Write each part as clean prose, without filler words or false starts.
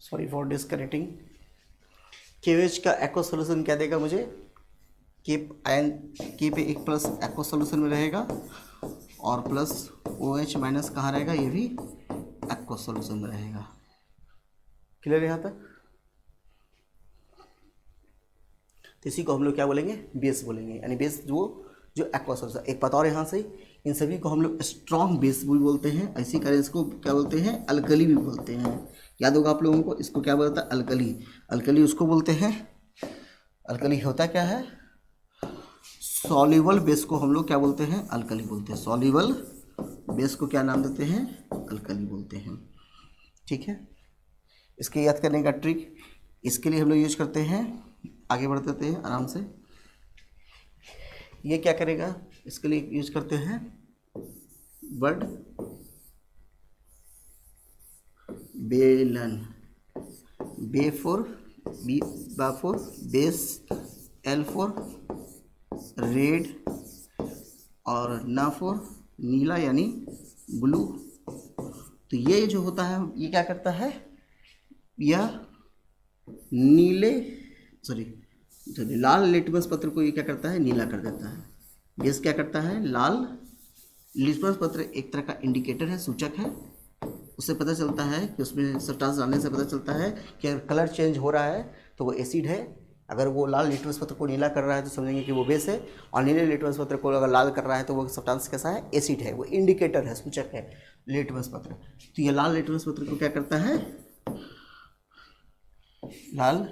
Sorry for disconnecting. KOH का aqua solution क्या देगा मुझे, के पे एक प्लस एक्वा सोल्यूशन में रहेगा और प्लस OH माइनस कहाँ रहेगा, ये भी एक्वा सोल्यूशन में रहेगा। क्लियर यहाँ तक? तो इसी को हम लोग क्या बोलेंगे, बेस बोलेंगे, यानी बेस जो एक्वा सोल्यूशन। एक पता और यहाँ से, इन सभी को हम लोग स्ट्रॉन्ग बेस भी बोलते हैं। इसी कारण इसको क्या बोलते हैं, अल्कली भी बोलते हैं। याद होगा आप लोगों को, इसको क्या बोलता है, अल्कली। अल्कली उसको बोलते हैं, अल्कली होता क्या है, सॉल्युबल बेस को हम लोग क्या बोलते हैं, अल्कली बोलते हैं। सॉल्युबल बेस को क्या नाम देते हैं, अल्कली बोलते हैं। ठीक है, इसके याद करने का ट्रिक इसके लिए हम लोग यूज करते हैं। आगे बढ़ देते हैं आराम से। ये क्या करेगा, इसके लिए यूज करते हैं वर्ड बेलन। बे फॉर बी, बा for base, L for red और ना फॉर नीला यानी ब्लू। तो ये जो होता है ये क्या करता है, यह नीले लाल लिटमस पत्र को ये क्या करता है, नीला कर देता है। बेस क्या करता है, लाल लिटमस पत्र एक तरह का इंडिकेटर है, सूचक है। उससे पता चलता है कि उसमें सब्सटेंस डालने से पता चलता है कि अगर कलर चेंज हो रहा है तो वो एसिड है। अगर वो लाल लिटमस पत्र को नीला कर रहा है तो समझेंगे कि वो बेस है, और नीले लिटमस पत्र को अगर लाल कर रहा है तो वो सब्सटेंस कैसा है, एसिड है। वो इंडिकेटर है, सूचक है लिटमस पत्र। तो ये लाल लिटमस पत्र को क्या करता है, लाल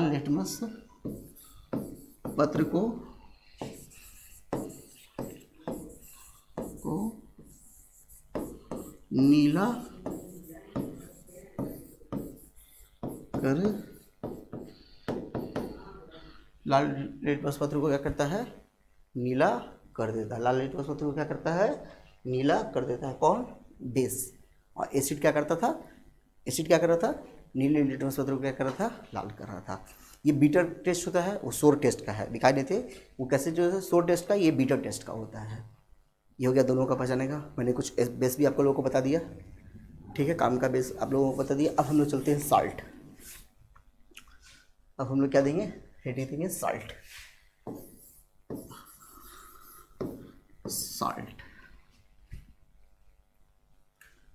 लिटमस पत्र को नीला कर, लाल लिटमस पत्र को क्या करता है, नीला कर देता है। लाल लिटमस पत्र को क्या करता है, नीला कर देता है। कौन, बेस। और एसिड क्या करता था, एसिड क्या कर रहा था, नीले लिटमस पत्र को क्या कर रहा था, लाल कर रहा था। ये बीटर टेस्ट होता है, वो सोर टेस्ट का है, दिखाई देते वो कैसे, जो है सोर टेस्ट का, ये बीटर टेस्ट का होता है। ये हो गया दोनों का पहचाने का। मैंने कुछ बेस भी आप लोगों को बता दिया। ठीक है, काम का बेस आप लोगों को बता दिया। अब हम लोग चलते हैं साल्ट। अब हम लोग क्या देंगे, हेडिंग देंगे साल्ट। साल्ट,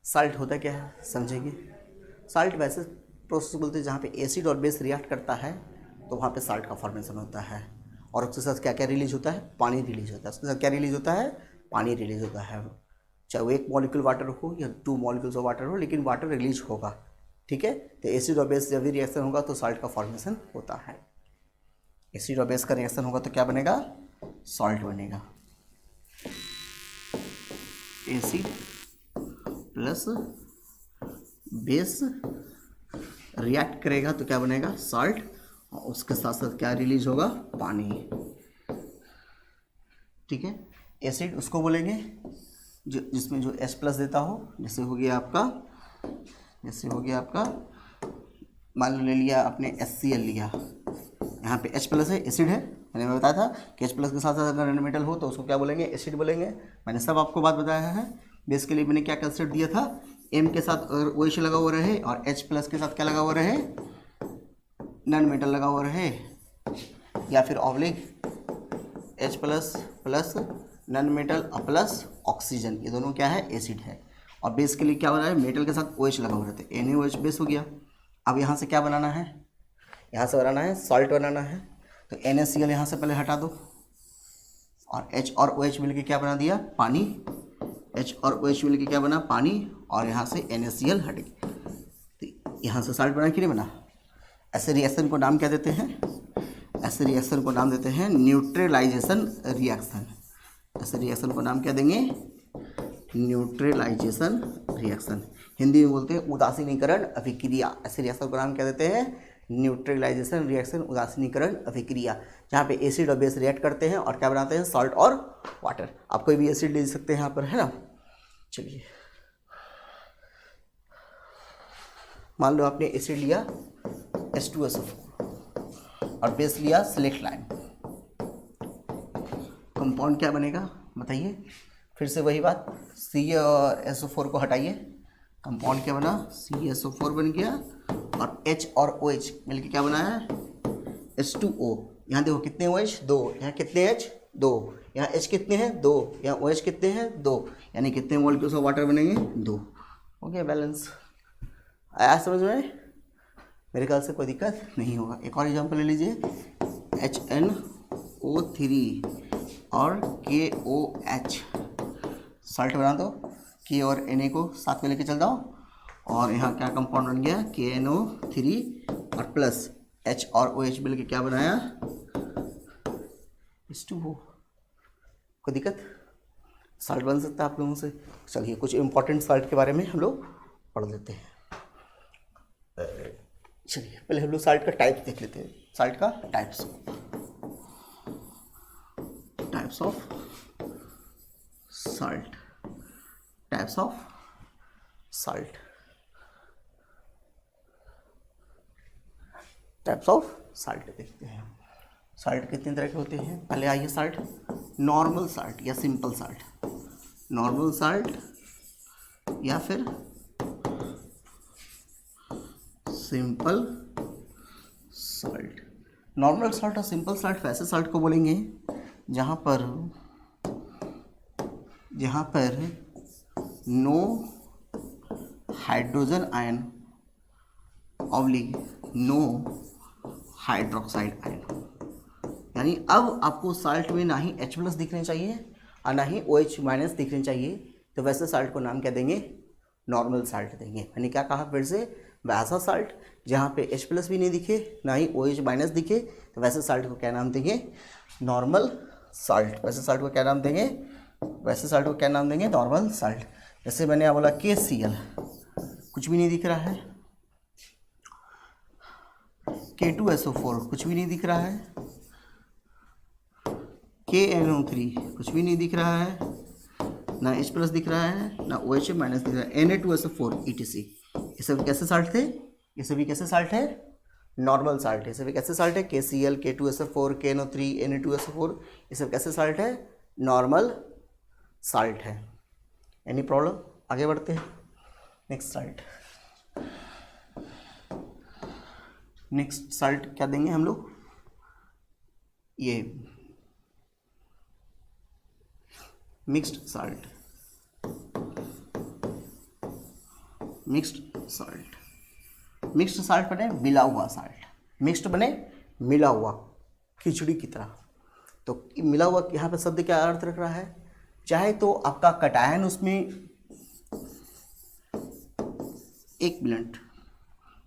साल्ट होता क्या है समझेंगे। साल्ट वैसे प्रोसेस बोलते हैं जहाँ पे एसिड और बेस रिएक्ट करता है तो वहाँ पे साल्ट का फॉर्मेशन होता है। और उसके साथ क्या क्या रिलीज होता है, पानी रिलीज होता है। उसके साथ क्या रिलीज होता है, पानी रिलीज होता है। चाहे वो 1 मॉलिक्यूल वाटर हो या 2 मॉलिक्यूल्स ऑफ वाटर हो, लेकिन वाटर रिलीज होगा। ठीक है, तो एसिड और बेस जब भी रिएक्शन होगा तो साल्ट का फॉर्मेशन होता है। एसिड और बेस का रिएक्शन होगा तो क्या बनेगा, सॉल्ट बनेगा। एसिड प्लस बेस रिएक्ट करेगा तो क्या बनेगा, सॉल्ट। और उसके साथ साथ क्या रिलीज होगा, पानी। ठीक है, एसिड उसको बोलेंगे जो जिसमें जो H+ देता हो। जैसे हो गया आपका, मान लो ले लिया आपने HCl लिया, यहाँ पे H+ है, एसिड है। मैंने बताया था कि H+ के साथ साथ अगर नॉन मेटल हो तो उसको क्या बोलेंगे, एसिड बोलेंगे। मैंने सब आपको बात बताया है। बेस के लिए मैंने क्या कंसेप्ट दिया था, M के साथ अगर OH लगा हुआ रहे और H+ के साथ क्या लगा हुआ रहे, नॉन मेटल लगा हुआ रहे, या फिर oblique H+ plus non metal plus oxygen, ये दोनों क्या है, एसिड है। और बेस के लिए क्या हो रहा है, मेटल के साथ OH लगा हुआ रहता है, NaOH बेस हो गया। अब यहाँ से क्या बनाना है, यहाँ से बनाना है सॉल्ट बनाना है। तो NaCl यहाँ से पहले हटा दो, और H और OH मिलके क्या बना दिया, पानी। H और OH मिलके क्या बना, पानी। और यहाँ से NaCl हट गया, तो यहाँ से सॉल्ट बना कि नहीं बना। ऐसे रिएक्शन को नाम क्या देते हैं, ऐसे रिएक्शन को नाम देते हैं न्यूट्रलाइजेशन रिएक्शन। ऐसे रिएक्शन को नाम क्या देंगे, न्यूट्रलाइजेशन रिएक्शन। हिंदी में बोलते हैं उदासीनीकरण अभिक्रिया। ऐसे रिएक्शन को नाम क्या देते हैं, न्यूट्रलाइजेशन रिएक्शन, उदासीनीकरण अभिक्रिया। जहाँ पे एसिड और बेस रिएक्ट करते हैं और क्या बनाते हैं, सॉल्ट और वाटर। आप कोई भी एसिड ले सकते हैं यहाँ पर, है ना। चलिए, मान लो आपने एसिड लिया H2SO4 और बेस लिया सिलेक्ट लाइम। कंपाउंड क्या बनेगा बताइए, फिर से वही बात, CaSO4 को हटाइए, कंपाउंड क्या बना, CaSO4 बन गया, और H और OH मिलके क्या बनाया, H2O। यहाँ देखो कितने OH, 2, यहाँ कितने H, 2, यहाँ H कितने हैं, 2, यहाँ OH कितने हैं, 2, यानी कितने मोलिक्यूल्स ऑफ वाटर बनेंगे, 2। हो गया बैलेंस। आया समझ में? मेरे ख्याल से कोई दिक्कत नहीं होगा। एक और एग्जांपल ले लीजिए, HNO3 और KOH, साल्ट बना दो, K और Na को साथ में लेके चल जाओ, और यहाँ क्या कंपाउंड बन गया, KNO3 और प्लस H और OH मिल के क्या बनाया, H2O। कोई दिक्कत? साल्ट बन सकता है आप लोगों से। चलिए कुछ इंपॉर्टेंट साल्ट के बारे में हम लोग पढ़ लेते हैं। चलिए पहले हम लोग साल्ट का टाइप देख लेते हैं। साल्ट का types of salt, types of salt, types of salt देखते हैं। साल्ट कितने तरह के होते हैं? पहले आइए साल्ट, नॉर्मल साल्ट या सिंपल साल्ट, नॉर्मल साल्ट या फिर सिंपल साल्ट। नॉर्मल साल्ट और सिंपल साल्ट वैसे साल्ट को बोलेंगे जहाँ पर no hydrogen ion oblique no hydroxide ion, यानी अब आपको साल्ट में ना ही H+ दिखने चाहिए और ना ही OH- दिखने चाहिए, तो वैसे साल्ट को नाम क्या देंगे, नॉर्मल साल्ट देंगे। मैंने क्या कहा फिर से, वैसा साल्ट जहाँ पे H+ भी नहीं दिखे ना ही OH- दिखे, तो वैसे साल्ट को क्या नाम देंगे, नॉर्मल साल्ट। वैसे साल्ट को क्या नाम देंगे, नॉर्मल साल्ट। जैसे मैंने बोला KCl, कुछ भी नहीं दिख रहा है, K2SO4 कुछ भी नहीं दिख रहा है, KNO3 कुछ भी नहीं दिख रहा है, ना H+ दिख रहा है ना OH- दिख रहा है, Na2SO4 etc। ये सब कैसे साल्ट थे, ये सभी कैसे साल्ट है, नॉर्मल साल्ट है। ये सभी कैसे साल्ट है, KCl, K2SO4, KNO3, Na2SO4, ये सब कैसे साल्ट है, नॉर्मल साल्ट है। Any problem? आगे बढ़ते हैं। नेक्स्ट साल्ट क्या देंगे हम लोग, ये मिक्स्ड साल्ट, मिक्स्ड साल्ट बने मिला हुआ साल्ट, मिक्स्ड बने मिला हुआ, खिचड़ी की तरह। तो मिला हुआ यहाँ पे शब्द क्या अर्थ रख रहा है, चाहे तो आपका कटायन उसमें, एक मिनट,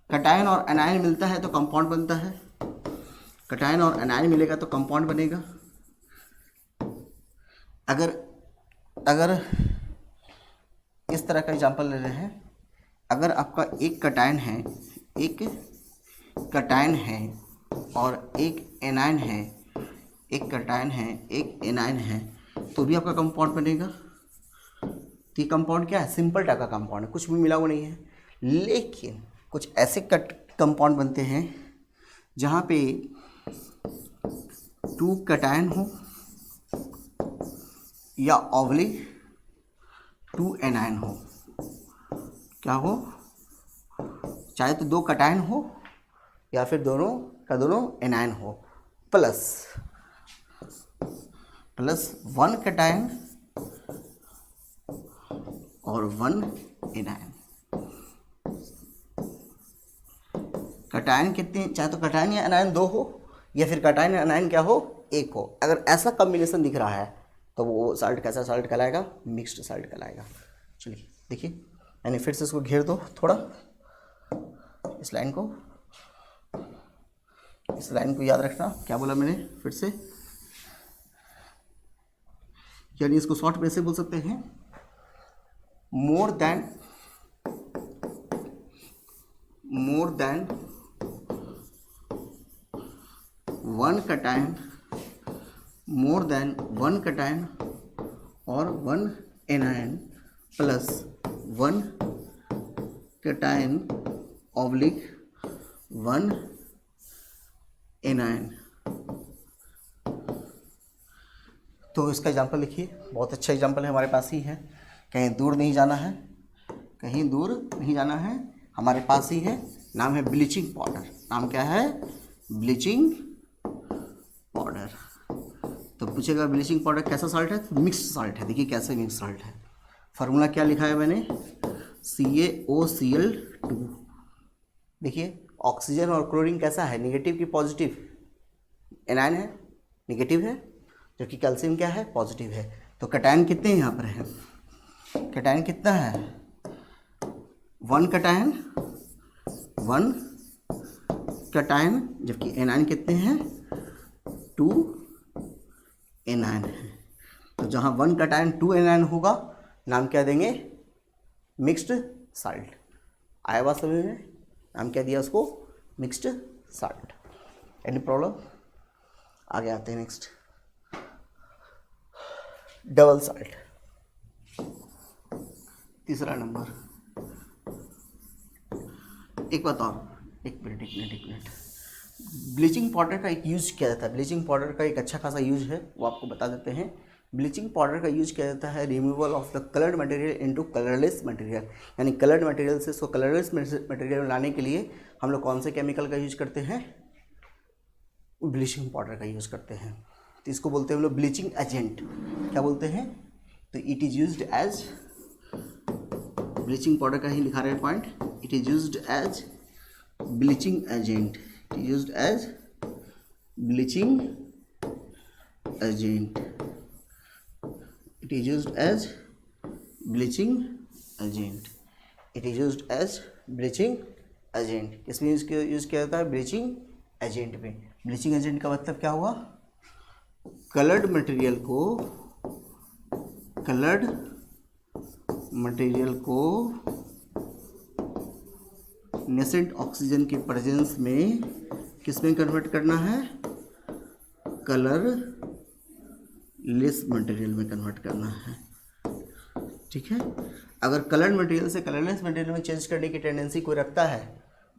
कटायन और एनायन मिलता है तो कंपाउंड बनता है, कटायन और एनायन मिलेगा तो कंपाउंड बनेगा। अगर इस तरह का एग्जांपल ले रहे हैं, अगर आपका एक कटायन है और एक एनायन है, एक कटायन है एक एनायन है, तो भी आपका कंपाउंड बनेगा। तो ये कंपाउंड क्या है, सिंपल टाइप का कंपाउंड है, कुछ भी मिला हुआ नहीं है। लेकिन कुछ ऐसे कंपाउंड बनते हैं जहाँ पे 2 कटायन हो या ऑब्लिक 2 एनायन हो, क्या हो, चाहे तो 2 कटायन हो या फिर दोनों का दोनों एनायन हो, प्लस 1 कटायन और 1 एनायन। कटायन कितने, चाहे तो कटायन या एनायन 2 हो या फिर कटायन या एनायन क्या हो, 1 हो। अगर ऐसा कॉम्बिनेशन दिख रहा है तो वो साल्ट कैसा साल्ट कहलाएगा, मिक्स्ड साल्ट कहलाएगा। चलिए देखिए, यानी फिर से इसको घेर दो थोड़ा, इस लाइन को याद रखना। क्या बोला मैंने फिर से, यानी इसको शॉर्ट में ऐसे बोल सकते हैं, more than 1 cation, more than 1 cation और 1 anion plus 1 cation oblique 1 anion. तो इसका एग्जाम्पल लिखिए, बहुत अच्छा एग्जाम्पल है, हमारे पास ही है, कहीं दूर नहीं जाना है, कहीं दूर नहीं जाना है, हमारे पास ही है, नाम है ब्लीचिंग पाउडर। नाम क्या है? Bleaching powder. तो पूछेगा ब्लीचिंग पाउडर कैसा सॉल्ट है? तो मिक्स्ड सॉल्ट है। देखिए कैसे मिक्स सॉल्ट है, फार्मूला क्या लिखा है मैंने, CaOCl2। देखिए ऑक्सीजन और क्लोरीन कैसा है, निगेटिव की पॉजिटिव? एनायन है, निगेटिव है, जबकि कैल्शियम क्या है, पॉजिटिव है। तो कैटायन कितने यहाँ पर है, कैटायन कितना है, 1 कैटायन, 1 कैटायन, जबकि एनायन कितने हैं, 2 एनायन है। तो जहाँ 1 कैटायन 2 एनायन होगा, नाम क्या देंगे, मिक्स्ड साल्ट। आया बात समझ में? नाम क्या दिया उसको, मिक्स्ड साल्ट। Any problem? आगे आते हैं नेक्स्ट, डबल साल्ट, तीसरा नंबर। एक बात और, एक मिनट, ब्लीचिंग पाउडर का एक यूज किया जाता है। ब्लीचिंग पाउडर का एक अच्छा खासा यूज है, वो आपको बता देते हैं। ब्लीचिंग पाउडर का यूज किया जाता है removal of the coloured material into colourless material, यानी कलर्ड मटेरियल से इसको कलरलेस मटेरियल लाने के लिए हम लोग कौन से केमिकल का यूज करते हैं, ब्लीचिंग पाउडर का यूज करते हैं। तो इसको बोलते हैं हम लोग ब्लीचिंग एजेंट। क्या बोलते हैं? तो it is used as, bleaching powder का ही लिखा रहे point, it is used as bleaching agent, it is used as bleaching agent, it is used as bleaching agent, it is used as bleaching agent। किसमें use किया जाता है, bleaching agent में। Bleaching agent का मतलब क्या हुआ, कलर्ड मटेरियल को नेसेंट ऑक्सीजन की प्रेजेंस में किसमें कन्वर्ट करना है, कलर लेस मटेरियल में कन्वर्ट करना है। ठीक है, अगर कलर्ड मटेरियल से कलरलेस मटेरियल में चेंज करने की टेंडेंसी कोई रखता है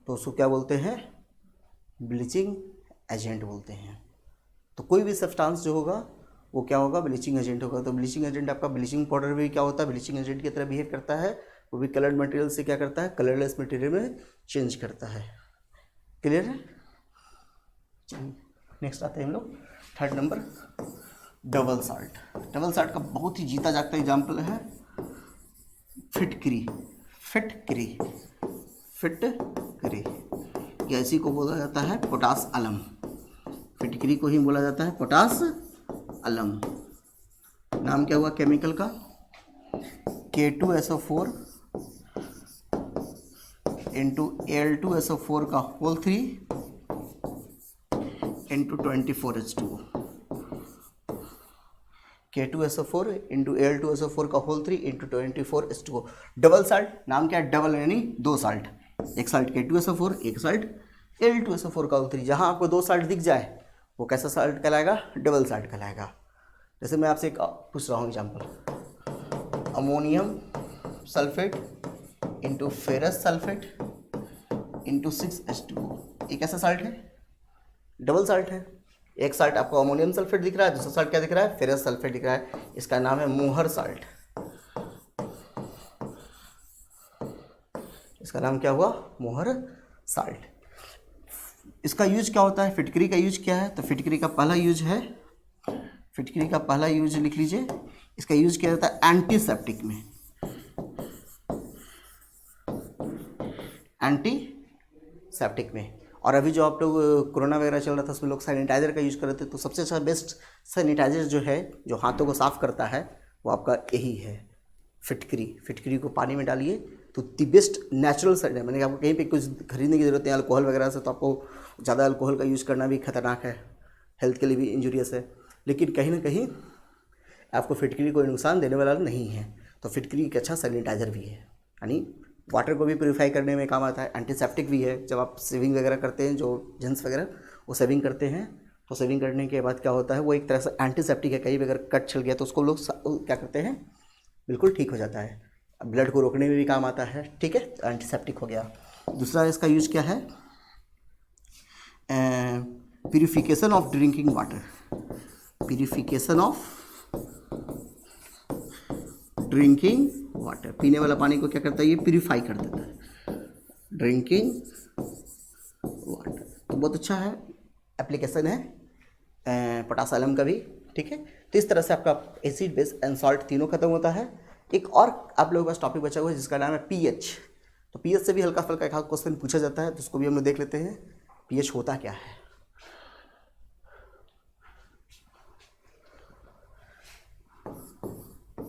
तो उसको क्या बोलते हैं, ब्लीचिंग एजेंट बोलते हैं। तो कोई भी सब्सटेंस जो होगा वो क्या होगा, ब्लीचिंग एजेंट होगा। तो ब्लीचिंग एजेंट आपका, ब्लीचिंग पाउडर भी क्या होता है, ब्लीचिंग एजेंट की तरह बिहेव करता है, वो भी कलर्ड मटेरियल से क्या करता है, कलरलेस मटेरियल में चेंज करता है। क्लियर है? नेक्स्ट आते हैं हम लोग, third number, double salt. Double salt का बहुत ही जीता जागता एग्जाम्पल है फिटकरी, या इसी को बोला जाता है पोटास अलम। फिटकरी को ही बोला जाता है पोटास अलम। नाम क्या हुआ केमिकल का, K2SO4 इंटू Al2SO4 का whole 3 into 24H2O, K2SO4 into Al2SO4 का whole 3 into 24H2O। Double salt, नाम क्या है, डबल यानी 2 साल्ट, एक साल्ट K2SO4, एक साल्ट Al2SO4 का होल 3। जहाँ आपको 2 साल्ट दिख जाए वो कैसा साल्ट कहलाएगा, डबल साल्ट कहलाएगा। जैसे मैं आपसे एक पूछ रहा हूँ example, ammonium sulphate into ferrous sulphate into 6H2O, ये कैसा साल्ट है, डबल साल्ट है। एक साल्ट आपको अमोनियम सल्फेट दिख रहा है, दूसरा साल्ट क्या दिख रहा है, फेरस सल्फेट दिख रहा है। इसका नाम है मोहर साल्ट। इसका नाम क्या हुआ, मोहर साल्ट। इसका यूज क्या होता है, फिटकरी का यूज क्या है, तो फिटकरी का पहला यूज है, फिटकरी का पहला यूज लिख लीजिए, इसका यूज किया जाता है एंटीसेप्टिक में, एंटीसेप्टिक में। और अभी जो आप लोग कोरोना वगैरह चल रहा था उसमें लोग सैनिटाइज़र का यूज़ कर रहे थे, तो सबसे अच्छा बेस्ट सैनिटाइज़र जो है, जो हाथों को साफ़ करता है, वो आपका यही है, फिटकरी। फिटकरी को पानी में डालिए तो दी बेस्ट नेचुरल सैनिटाइजर। मैंने आपको कहीं पे कुछ खरीदने की ज़रूरत है अल्कोहल वगैरह से, तो आपको ज़्यादा अल्कोहल का यूज़ करना भी खतरनाक है, हेल्थ के लिए भी इंजूरियस है। लेकिन कहीं ना कहीं आपको फिटकरी कोई नुकसान देने वाला नहीं है, तो फिटकरी एक अच्छा सैनिटाइज़र भी है, यानी वाटर को भी प्योरीफाई करने में काम आता है, एंटीसेप्टिक भी है। जब आप सेविंग वगैरह करते हैं, जो जेंट्स वगैरह वो सेविंग करते हैं, तो सेविंग करने के बाद क्या होता है, वो एक तरह से एंटीसेप्टिक है। कहीं भी अगर कट छल गया तो उसको लोग क्या करते हैं, बिल्कुल ठीक हो जाता है, ब्लड को रोकने में भी काम आता है। ठीक है, एंटीसेप्टिक हो गया। दूसरा इसका यूज क्या है, purification of drinking water, purification of drinking water, पीने वाला पानी को क्या करता है, ये प्यूरिफाई कर देता है, ड्रिंकिंग वाटर। तो बहुत अच्छा है, एप्लीकेशन है पोटासियम का भी, ठीक है। तो इस तरह से आपका एसिड बेस एंड सॉल्ट तीनों खत्म होता है। एक और आप लोगों के पास टॉपिक बचा हुआ है जिसका नाम है पीएच। तो पीएच से भी हल्का फुल्का एक क्वेश्चन पूछा जाता है, तो उसको भी हम लोग देख लेते हैं, पीएच होता क्या है।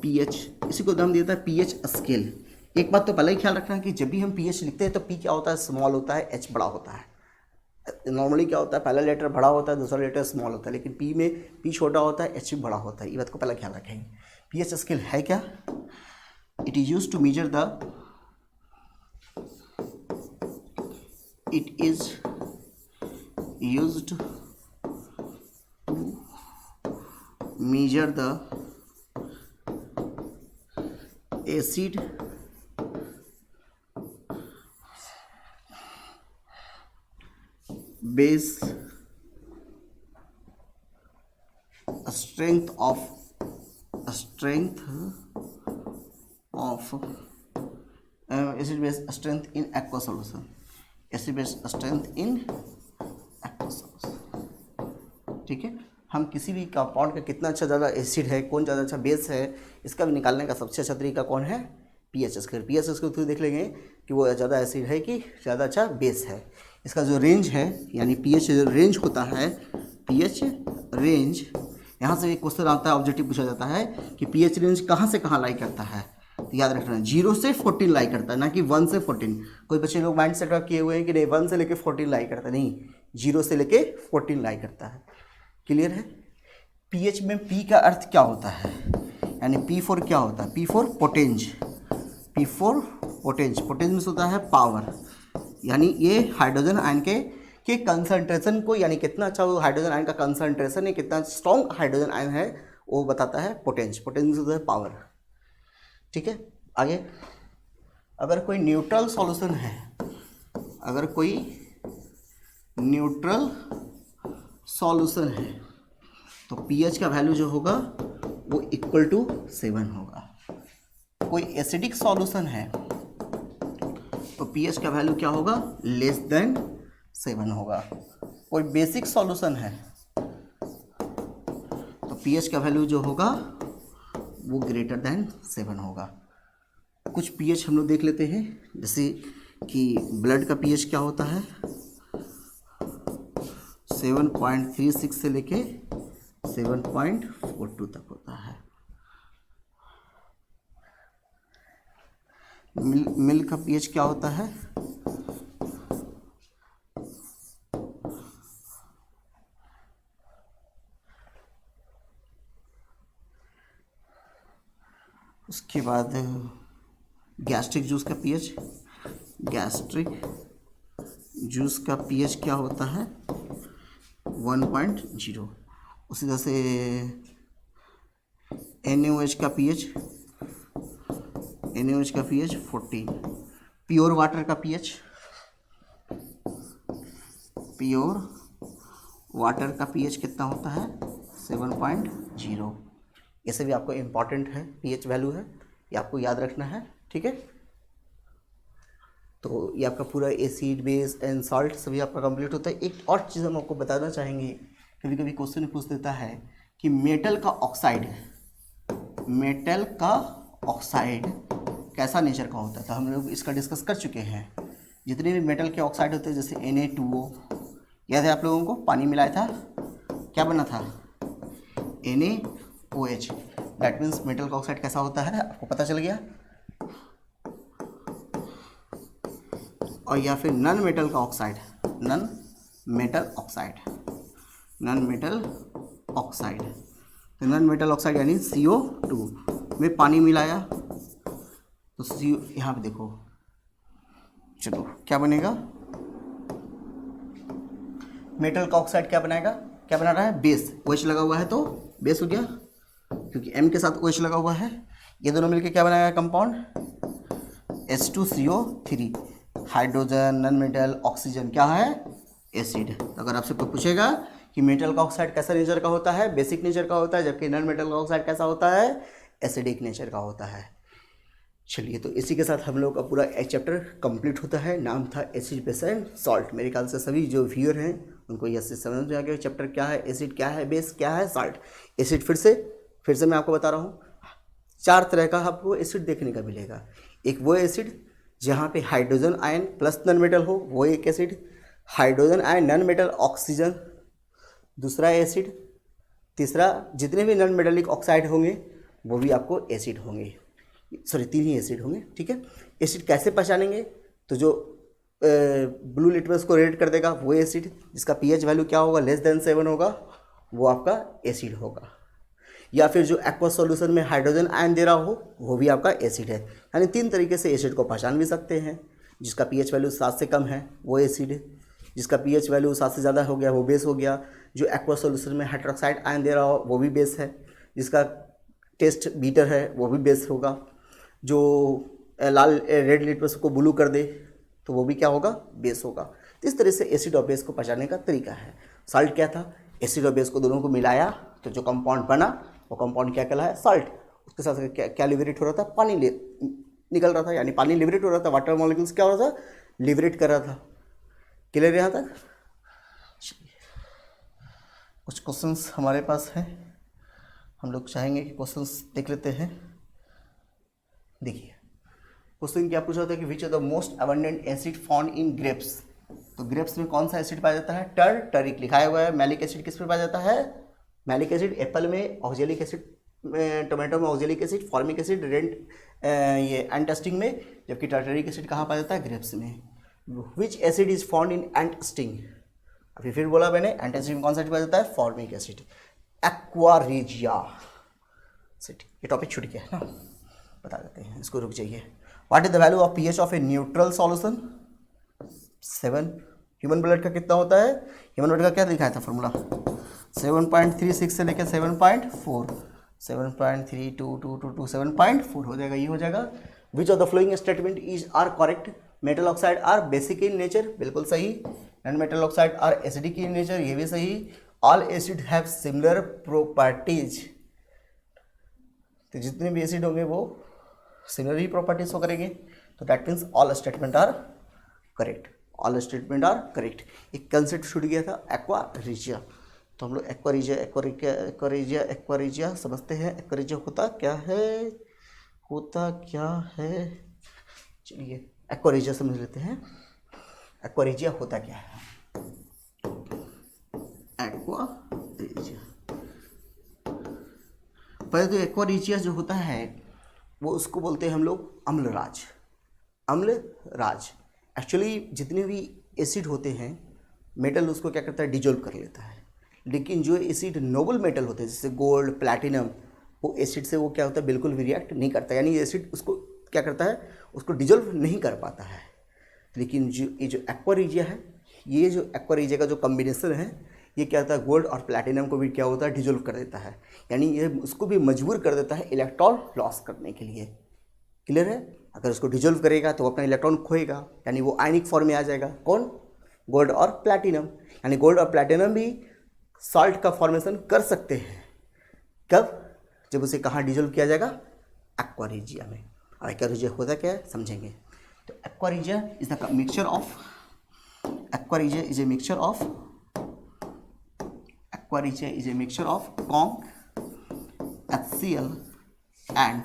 पीएच, इसी को नाम दिया था पीएच स्केल। एक बात तो पहले ही ख्याल रखना है कि जब भी हम पीएच लिखते हैं तो पी क्या होता है, स्मॉल होता है, एच बड़ा होता है। नॉर्मली क्या होता है, पहला लेटर बड़ा होता है, दूसरा लेटर स्मॉल होता है, लेकिन पी में पी छोटा होता है, एच भी बड़ा होता है। ये बात को पहले ख्याल रखेंगे। पीएच स्केल है क्या, it is used to measure the, it is used to measure the acid base strength of acid base strength in aqueous solution, acid base strength in aqueous solution, ठीक है। हम किसी भी कंपाउंड का कितना अच्छा ज़्यादा एसिड है, कौन ज़्यादा अच्छा बेस है, इसका भी निकालने का सबसे अच्छा तरीका कौन है, पीएच स्केल। पीएच स्केल के थ्रू देख लेंगे कि वो ज़्यादा एसिड है कि ज़्यादा अच्छा बेस है। इसका जो रेंज है, यानी पीएच जो रेंज होता है, पीएच रेंज, यहाँ से एक क्वेश्चन आता है, ऑब्जेक्टिव पूछा जाता है कि पीएच रेंज कहाँ से कहाँ लाई करता है। तो याद रखना 0 से 14 लाई करता है, ना कि 1 से 14। कोई बच्चे लोग माइंड सेट किए हुए हैं कि नहीं 1 से लेके 14 लाई करता है, नहीं, 0 से लेके 14 लाई करता है। क्लियर है। पीएच में पी का अर्थ क्या होता है, यानी पी फॉर क्या होता है, पी फॉर पोटेंज, पी फॉर पोटेंज, पोटेंज में होता है पावर, यानी ये हाइड्रोजन आयन के कंसंट्रेशन को, यानी कितना अच्छा वो हाइड्रोजन आयन का कंसंट्रेशन है, कितना स्ट्रॉन्ग हाइड्रोजन आयन है, वो बताता है पोटेंज। पोटेंज में होता है पावर, ठीक है। आगे, अगर कोई न्यूट्रल सॉल्यूशन है, अगर कोई न्यूट्रल सॉल्यूशन है तो पीएच का वैल्यू जो होगा वो इक्वल टू 7 होगा। कोई एसिडिक सॉल्यूशन है तो पीएच का वैल्यू क्या होगा, लेस देन 7 होगा। कोई बेसिक सॉल्यूशन है तो पीएच का वैल्यू जो होगा वो ग्रेटर देन 7 होगा। कुछ पीएच हम लोग देख लेते हैं, जैसे कि ब्लड का पीएच क्या होता है, 7.36 से लेके 7.42 तक होता है। मिल्क का पीएच क्या होता है, उसके बाद गैस्ट्रिक जूस का पीएच, गैस्ट्रिक जूस का पीएच क्या होता है 1.0। उसी तरह से NaOH का पीएच, NaOH का पीएच 14। प्योर वाटर का पीएच, प्योर वाटर का पीएच कितना होता है 7.0। ऐसे भी आपको इम्पॉर्टेंट है, पीएच वैल्यू है, ये आपको याद रखना है, ठीक है। तो ये आपका पूरा एसिड बेस एंड सॉल्ट सभी आपका कंप्लीट होता है। एक और चीज़ हम आपको बताना चाहेंगे, कभी कभी क्वेश्चन पूछ देता है कि मेटल का ऑक्साइड, मेटल का ऑक्साइड कैसा नेचर का होता है। तो हम लोग इसका डिस्कस कर चुके हैं। जितने भी मेटल के ऑक्साइड होते हैं, जैसे Na2O, याद है आप लोगों को, पानी मिलाया था, क्या बना था NaOH। दैट मीन्स मेटल का ऑक्साइड कैसा होता है, आपको पता चल गया। और या फिर नॉन मेटल का oxide, non metal oxide, non metal oxide. तो नॉन मेटल ऑक्साइड यानी CO2 में पानी मिलाया तो CO, यहाँ पे देखो, चलो क्या बनेगा, मेटल का ऑक्साइड क्या बनाएगा, क्या बना रहा है, बेस। OH लगा हुआ है तो बेस हो गया, क्योंकि M के साथ OH लगा हुआ है। ये दोनों मिलकर क्या बनाएगा compound, H2CO3। Hydrogen, non metal, oxygen क्या है, एसिड। तो अगर आपसे कोई पूछेगा कि मेटल का ऑक्साइड कैसा नेचर का होता है, बेसिक नेचर का होता है, जबकि नॉन मेटल का ऑक्साइड कैसा होता है, एसिडिक नेचर का होता है। चलिए, तो इसी के साथ हम लोग का पूरा एक चैप्टर कंप्लीट होता है। नाम था एसिड बेस एंड सॉल्ट। मेरे ख्याल से सभी जो व्यूअर हैं उनको यह समझ में आ गया चैप्टर क्या है, एसिड क्या है, बेस क्या है, सॉल्ट। एसिड फिर से मैं आपको बता रहा हूँ, 4 तरह का आपको एसिड देखने का मिलेगा। एक वो एसिड जहाँ पे hydrogen ion plus non metal हो, वो एक acid. Hydrogen ion non metal oxygen दूसरा एसिड। तीसरा, जितने भी नॉन मेटालिक ऑक्साइड होंगे वो भी आपको एसिड होंगे। सॉरी, 3 ही एसिड होंगे, ठीक है। एसिड कैसे पहचानेंगे? तो जो ब्लू लिटमस को रेड कर देगा वो एसिड, जिसका पीएच वैल्यू क्या होगा, लेस देन 7 होगा, वो आपका एसिड होगा। या फिर जो एक्वा सॉल्यूशन में हाइड्रोजन आयन दे रहा हो वो भी आपका एसिड है। यानी 3 तरीके से एसिड को पहचान भी सकते हैं। जिसका पीएच वैल्यू 7 से कम है वो एसिड है, जिसका पीएच वैल्यू 7 से ज़्यादा हो गया वो बेस हो गया। जो एक्वा सॉल्यूशन में हाइड्रोक्साइड आयन दे रहा हो वो भी बेस है। जिसका टेस्ट बीटर है वो भी बेस होगा। जो रेड लिटमस को ब्लू कर दे तो वो भी क्या होगा, बेस होगा। तो इस तरह से एसिड और बेस को पहचानने का तरीका है। सॉल्ट क्या था, एसिड और बेस को दोनों को मिलाया तो जो कंपाउंड बना वो कंपाउंड क्या कहलाया, सॉल्ट। उसके साथ क्या लिबरेट हो रहा था, पानी निकल रहा था, यानी पानी लिबरेट हो रहा था। वाटर मॉलिक्यूल्स क्या हो रहा था, लिबरेट कर रहा था। क्लियर यहाँ तक? कुछ क्वेश्चंस हमारे पास हैं, हम लोग चाहेंगे कि क्वेश्चंस देख लेते हैं। देखिए, क्वेश्चन क्या पूछा होता है कि which are the most abundant acid found in grapes. तो ग्रेप्स में कौन सा एसिड पाया जाता है, टरिक लिखाया हुआ है। मैलिक एसिड किस में पाया जाता है, मैलिक एसिड एप्पल में, ऑक्जेलिक एसिड टोमेटो में, ऑक्जेलिक एसिड, फॉर्मिक एसिड ये एंटास्टिंग में, जबकि टार्टरिक एसिड कहाँ पाया जाता है, ग्रेप्स में। Which acid is found in एंटास्टिंग, अभी फिर बोला मैंने, एंटास्टिंग में कौन सा एसिड पाया जाता है, फॉर्मिक एसिड। एक्वा रिजिया, ये टॉपिक छूट गया है ना, बता देते हैं, इसको रुक जाइए। What is the value of pH of a neutral solution, 7। Human blood का कितना होता है, ह्यूमन ब्लड का क्या लिखा था फॉर्मूला, 7.36 से लेकर 7.4, 7.3222 7.4 हो जाएगा, ये हो जाएगा। Which of the flowing statement is are correct, metal oxide are basic in nature, बिल्कुल सही। Non metal oxide are acidic in nature, ये भी सही। All acid have similar properties, तो जितने भी एसिड होंगे वो सिमिलर ही प्रॉपर्टीज को करेंगे। तो that means all statement are correct, all statement are correct. एक कंसेप्ट छूट गया था, एक्वा रिजिया। तो हम लोग एक्वा रिजिया समझते हैं। एक्वा रिजिया होता क्या है, चलिए एक्वा रिजिया समझ लेते हैं। एक्वा रिजिया होता क्या है, एक्वा रिजिया। पहले तो एक्वा रिजिया जो होता है वो उसको बोलते हैं हम लोग अम्लराज। एक्चुअली जितने भी एसिड होते हैं मेटल उसको क्या करता है, डिजोल्व कर लेता है। लेकिन जो एसिड नोबल मेटल होते हैं जैसे गोल्ड, प्लैटिनम, वो एसिड से वो क्या होता है, बिल्कुल भी रिएक्ट नहीं करता, यानी एसिड उसको क्या करता है, उसको डिजोल्व नहीं कर पाता है। लेकिन ये जो एक्वा रिजिया है, ये जो एक्वा रिजिया का जो कम्बिनेशन है, ये क्या होता है, गोल्ड और प्लैटिनम को भी क्या होता है, डिजोल्व कर देता है। यानी ये उसको भी मजबूर कर देता है इलेक्ट्रॉन लॉस करने के लिए। क्लियर है? अगर उसको डिजोल्व करेगा तो वो अपना इलेक्ट्रॉन खोएगा, यानी वो आयनिक फॉर्म में आ जाएगा। कौन? गोल्ड और प्लैटिनम। यानी गोल्ड और प्लैटिनम भी सॉल्ट का फॉर्मेशन कर सकते हैं। कब? जब उसे कहाँ डिजोल्व किया जाएगा, एक्वा रिजिया में। और एक्वा रिजिया होता क्या है समझेंगे। तो aqua regia is the mixture of conch, HCl and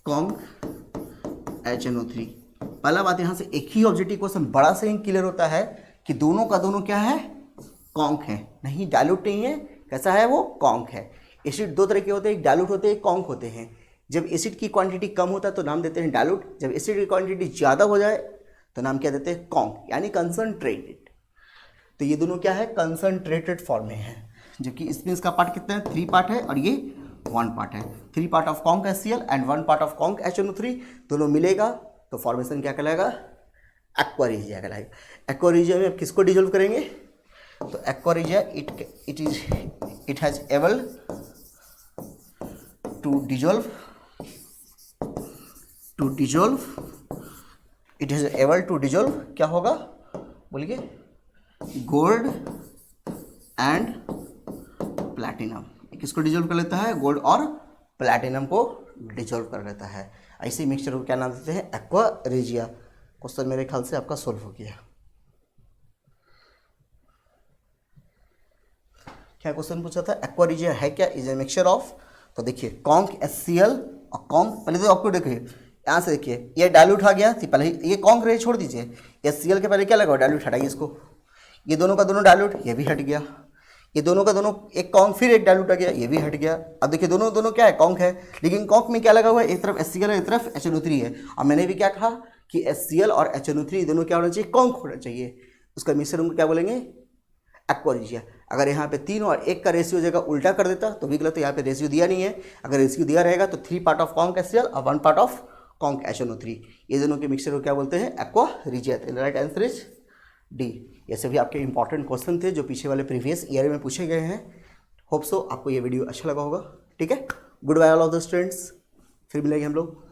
conch HNO3। पहला बात यहाँ से एक ही ऑब्जेक्टिव क्वेश्चन बड़ा से ही क्लियर होता है कि दोनों का दोनों क्या है, कॉन्क है, नहीं डायलूट नहीं है। कैसा है वो, कॉन्क है। एसिड 2 तरह के होते हैं, एक डायलूट होते हैं, एक कॉन्क होते हैं। जब एसिड की क्वांटिटी कम होता है तो नाम देते हैं डायलूट, जब एसिड की क्वांटिटी ज़्यादा हो जाए तो नाम क्या देते हैं, कॉन्क, यानी कंसनट्रेटेड। तो ये दोनों क्या है, कंसनट्रेटेड फॉर्म में है। जबकि इसमें इसका पार्ट कितना है, 3 पार्ट है और ये 1 पार्ट है। 3 part of conc HCl and 1 part of conc HNO3, दोनों मिलेगा तो फॉर्मेशन क्या कहलाएगा, एक्वा रिजिया कहलाएगा। एक्वा रिजिया में आप किसको डिजोल्व करेंगे, तो aqua regia it has able to dissolve क्या होगा बोलिए, गोल्ड एंड प्लैटिनम। किसको डिजोल्व कर लेता है, गोल्ड और प्लैटिनम को डिजोल्व कर देता है। ऐसे मिक्सचर को क्या नाम देते हैं? Aqua regia. क्वेश्चन मेरे ख्याल से आपका सोल्व हो गया। क्या क्वेश्चन पूछा था? एक्वा रेजिया है क्या? इज ए मिक्सचर ऑफ, तो देखिए कॉन्क HCl और कॉन्क, पहले तो आपको देखिए यहाँ से देखिए ये डाइल्यूट आ गया, तो पहले ये कॉन्क रे छोड़ दीजिए, HCl के पहले क्या लगा? डाइल्यूट हटाइए इसको, ये दोनों का दोनों डाइल्यूट, ये भी हट गया, ये दोनों का दोनों एक कॉन्क फिर एक डाइल्यूट आ गया, ये भी हट गया। अब देखिए दोनों दोनों क्या है? कॉन्क है, लेकिन कॉन्क में क्या लगा हुआ है? एक तरफ HCl है, एक तरफ HNO3 है। और मैंने भी क्या कहा कि HCl और HNO3 दोनों क्या होना चाहिए? कॉन्क होना चाहिए। उसका मिश्रण को क्या बोलेंगे? Aqua regia. अगर यहाँ पे 3 और 1 का रेशियो जगह उल्टा कर देता तो भी गलत है, यहाँ पे रेशियो दिया नहीं है। अगर रेशियो दिया रहेगा तो 3 पार्ट ऑफ कॉन्क HCl और 1 पार्ट ऑफ कॉन्क HNO3, ये दोनों के मिक्सचर को क्या बोलते हैं? Aqua regia. Right answer is D. ये सभी आपके इंपॉर्टेंट क्वेश्चन थे जो पीछे वाले प्रीवियस ईयर में पूछे गए हैं। होप सो आपको ये वीडियो अच्छा लगा होगा। ठीक है, good bye all of the students, फिर मिलेंगे हम लोग।